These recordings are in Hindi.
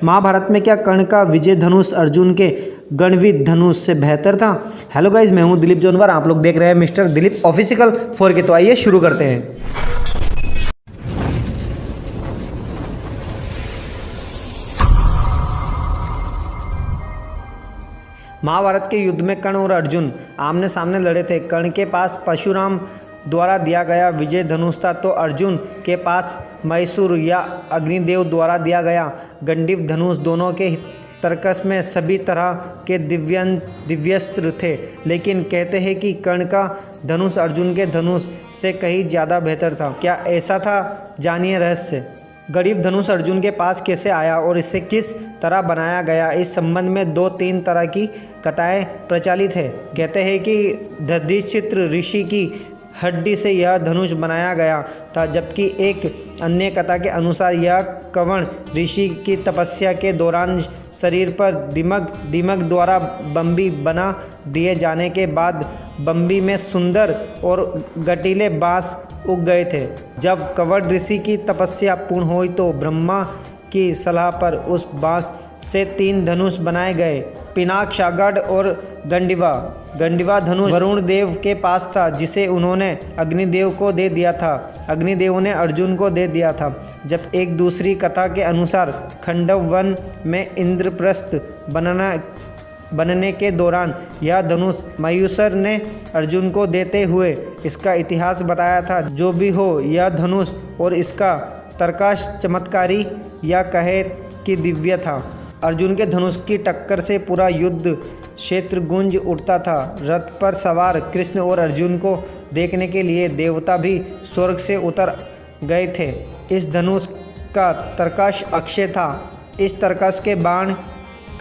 महाभारत में क्या कर्ण का विजय धनुष अर्जुन के गणविद धनुष से बेहतर था? हेलो गाइज, मैं हूं दिलीप जोनवर। आप लोग देख रहे हैं मिस्टर दिलीप ऑफिशियल 4K। तो आइए शुरू करते हैं। महाभारत के युद्ध में कर्ण और अर्जुन आमने सामने लड़े थे। कर्ण के पास परशुराम द्वारा दिया गया विजय धनुष था, तो अर्जुन के पास मैसूर या अग्निदेव द्वारा दिया गया गंडीव धनुष। दोनों के तर्कस में सभी तरह के दिव्यास्त्र थे, लेकिन कहते हैं कि कर्ण का धनुष अर्जुन के धनुष से कहीं ज़्यादा बेहतर था। क्या ऐसा था? जानिए रहस्य। गंडीव धनुष अर्जुन के पास कैसे आया और इसे किस तरह बनाया गया, इस संबंध में 2-3 तरह की कथाएं प्रचलित है। कहते हैं कि दधीचित्र ऋषि की हड्डी से यह धनुष बनाया गया था, जबकि एक अन्य कथा के अनुसार यह कवण ऋषि की तपस्या के दौरान शरीर पर दिमक द्वारा बम्बी बना दिए जाने के बाद बम्बी में सुंदर और गटीले बाँस उग गए थे। जब कवण ऋषि की तपस्या पूर्ण हुई तो ब्रह्मा की सलाह पर उस बाँस से 3 धनुष बनाए गए, पिनाक, शागड़ और गंडीवा धनुष वरुण देव के पास था, जिसे उन्होंने अग्निदेव को दे दिया था। अग्निदेव ने अर्जुन को दे दिया था। जब एक दूसरी कथा के अनुसार खंडव वन में इंद्रप्रस्थ बनने के दौरान यह धनुष मयूसर ने अर्जुन को देते हुए इसका इतिहास बताया था। जो भी हो, यह धनुष और इसका तर्काश चमत्कारी या कहे कि दिव्य था। अर्जुन के धनुष की टक्कर से पूरा युद्ध क्षेत्र गूंज उठता था। रथ पर सवार कृष्ण और अर्जुन को देखने के लिए देवता भी स्वर्ग से उतर गए थे। इस धनुष का तर्काश अक्षय था। इस तर्काश के बाण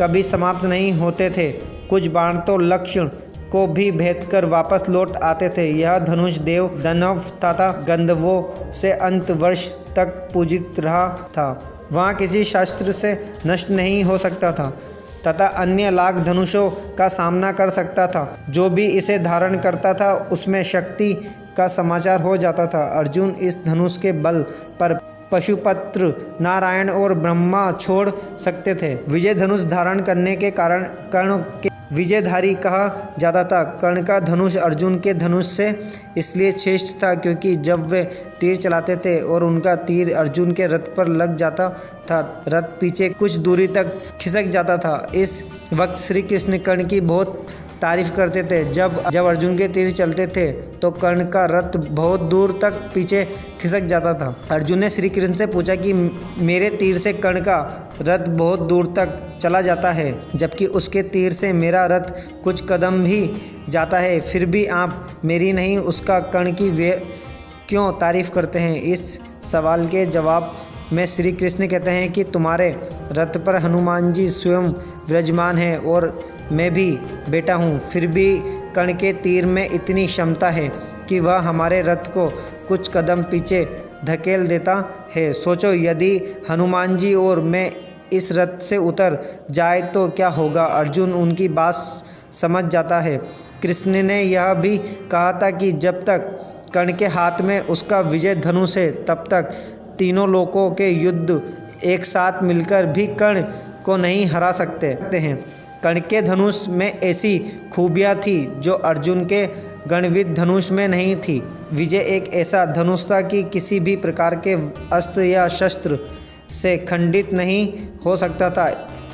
कभी समाप्त नहीं होते थे। कुछ बाण तो लक्ष्य को भी भेद कर वापस लौट आते थे। यह धनुष देव, दानव तथा गंधर्वों से अंत वर्ष तक पूजित रहा था। वहाँ किसी शास्त्र से नष्ट नहीं हो सकता था तथा अन्य लाख धनुषों का सामना कर सकता था। जो भी इसे धारण करता था उसमें शक्ति का समाचार हो जाता था। अर्जुन इस धनुष के बल पर पशुपत्र, नारायण और ब्रह्मा छोड़ सकते थे। विजय धनुष धारण करने के कारण कर्ण के विजयधारी कहा जाता था। कर्ण का धनुष अर्जुन के धनुष से इसलिए श्रेष्ठ था क्योंकि जब वे तीर चलाते थे और उनका तीर अर्जुन के रथ पर लग जाता था, रथ पीछे कुछ दूरी तक खिसक जाता था। इस वक्त श्री कृष्ण कर्ण की बहुत तारीफ करते थे। जब अर्जुन के तीर चलते थे तो कर्ण का रथ बहुत दूर तक पीछे खिसक जाता था। अर्जुन ने श्री कृष्ण से पूछा कि मेरे तीर से कर्ण का रथ बहुत दूर तक चला जाता है, जबकि उसके तीर से मेरा रथ कुछ कदम ही जाता है, फिर भी आप मेरी नहीं उसका कर्ण की वे क्यों तारीफ करते हैं? इस सवाल के जवाब में श्री कृष्ण कहते हैं कि तुम्हारे रथ पर हनुमान जी स्वयं विराजमान है और मैं भी बेटा हूँ, फिर भी कर्ण के तीर में इतनी क्षमता है कि वह हमारे रथ को कुछ कदम पीछे धकेल देता है। सोचो, यदि हनुमान जी और मैं इस रथ से उतर जाए तो क्या होगा? अर्जुन उनकी बात समझ जाता है। कृष्ण ने यह भी कहा था कि जब तक कर्ण के हाथ में उसका विजय धनुष है तब तक तीनों लोकों के युद्ध एक साथ मिलकर भी कर्ण को नहीं हरा सकते हैं। कर्ण के धनुष में ऐसी खूबियाँ थी जो अर्जुन के गणविद धनुष में नहीं थी। विजय एक ऐसा धनुष था कि किसी भी प्रकार के अस्त्र या शस्त्र से खंडित नहीं हो सकता था।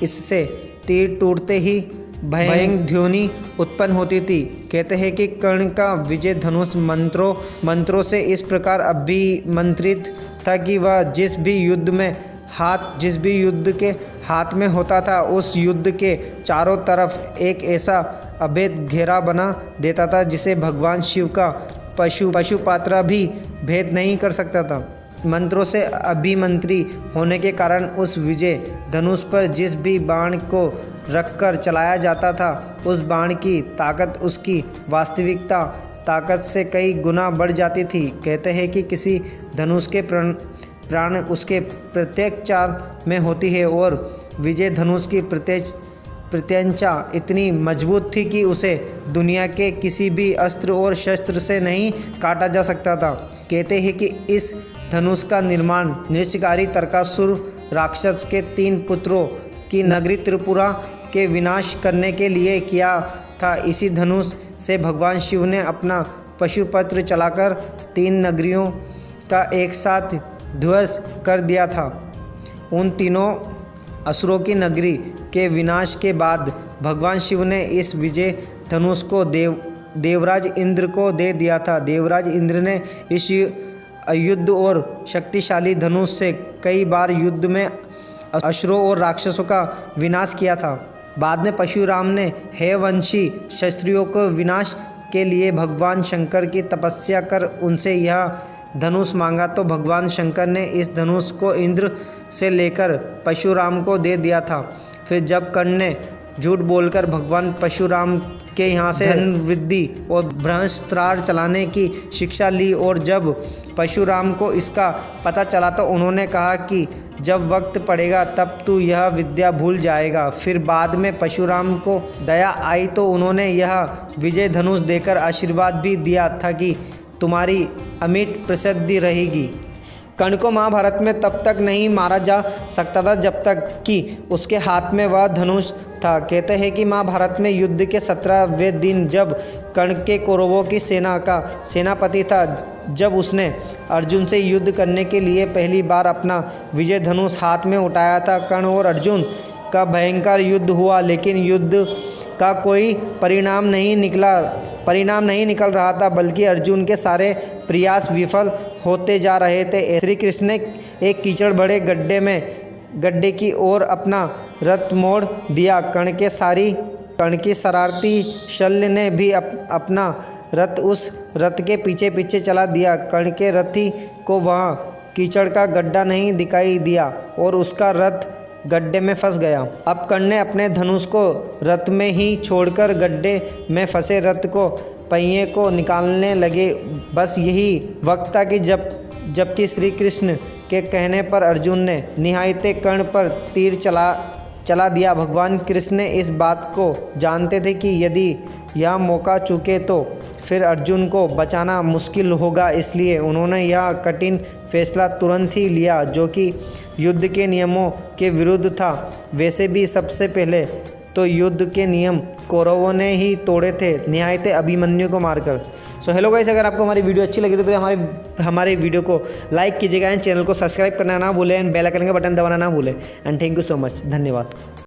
इससे तीर टूटते ही भयंकर ध्वनि उत्पन्न होती थी। कहते हैं कि कर्ण का विजय धनुष मंत्रों से इस प्रकार अभिमंत्रित था कि वह जिस भी युद्ध के हाथ में होता था उस युद्ध के चारों तरफ एक ऐसा अभेद घेरा बना देता था जिसे भगवान शिव का पशुपात्रा भी भेद नहीं कर सकता था। मंत्रों से अभिमंत्री होने के कारण उस विजय धनुष पर जिस भी बाण को रखकर चलाया जाता था उस बाण की ताकत उसकी वास्तविकता ताकत से कई गुना बढ़ जाती थी। कहते हैं कि किसी धनुष के प्राण उसके प्रत्येक चाल में होती है और विजय धनुष की प्रत्यंचा इतनी मजबूत थी कि उसे दुनिया के किसी भी अस्त्र और शस्त्र से नहीं काटा जा सकता था। कहते हैं कि इस धनुष का निर्माण नृत्यकारी तारकासुर राक्षस के 3 पुत्रों की नगरी त्रिपुरा के विनाश करने के लिए किया था। इसी धनुष से भगवान शिव ने अपना पशुपत्र चलाकर 3 नगरियों का एक साथ ध्वंस कर दिया था। उन तीनों असुरों की नगरी के विनाश के बाद भगवान शिव ने इस विजय धनुष को देवराज इंद्र को दे दिया था। देवराज इंद्र ने इस अयुद्ध और शक्तिशाली धनुष से कई बार युद्ध में असुरों और राक्षसों का विनाश किया था। बाद में परशुराम ने हेयवंशी क्षत्रियों को विनाश के लिए भगवान शंकर की तपस्या कर उनसे यह धनुष मांगा तो भगवान शंकर ने इस धनुष को इंद्र से लेकर परशुराम को दे दिया था। फिर जब कर्ण ने झूठ बोलकर भगवान परशुराम के यहाँ से धन वृद्धि और ब्रह्मास्त्र चलाने की शिक्षा ली और जब परशुराम को इसका पता चला तो उन्होंने कहा कि जब वक्त पड़ेगा तब तू यह विद्या भूल जाएगा। फिर बाद में परशुराम को दया आई तो उन्होंने यह विजय धनुष देकर आशीर्वाद भी दिया था कि तुम्हारी अमिट प्रसिद्धि रहेगी। कर्ण को महाभारत में तब तक नहीं मारा जा सकता था जब तक कि उसके हाथ में वह धनुष था। कहते हैं कि महाभारत में युद्ध के 17वें दिन जब कर्ण के कौरवों की सेना का सेनापति था, जब उसने अर्जुन से युद्ध करने के लिए पहली बार अपना विजय धनुष हाथ में उठाया था। कर्ण और अर्जुन का भयंकर युद्ध हुआ, लेकिन युद्ध का कोई परिणाम नहीं निकल रहा था, बल्कि अर्जुन के सारे प्रयास विफल होते जा रहे थे। श्री कृष्ण ने एक कीचड़ भरे गड्ढे की ओर अपना रथ मोड़ दिया। कर्ण की शरारती शल्य ने भी अपना रथ उस रथ के पीछे पीछे चला दिया। कर्ण के रथी को वहाँ कीचड़ का गड्ढा नहीं दिखाई दिया और उसका रथ गड्ढे में फंस गया। अब कर्ण ने अपने धनुष को रथ में ही छोड़कर गड्ढे में फंसे रथ को पहिए को निकालने लगे। बस यही वक्त था कि जबकि श्री कृष्ण के कहने पर अर्जुन ने निहायते कर्ण पर तीर चला दिया। भगवान कृष्ण ने इस बात को जानते थे कि यदि यह मौका चूके तो फिर अर्जुन को बचाना मुश्किल होगा, इसलिए उन्होंने यह कठिन फैसला तुरंत ही लिया जो कि युद्ध के नियमों के विरुद्ध था। वैसे भी सबसे पहले तो युद्ध के नियम कौरवों ने ही तोड़े थे, निहायते अभिमन्यु को मारकर। सो हेलो गाइस, अगर आपको हमारी वीडियो अच्छी लगी तो फिर हमारे वीडियो को लाइक कीजिएगा एंड चैनल को सब्सक्राइब करना ना भूलें एंड बेल आइकन का बटन दबाना ना भूलें and thank you so much. धन्यवाद।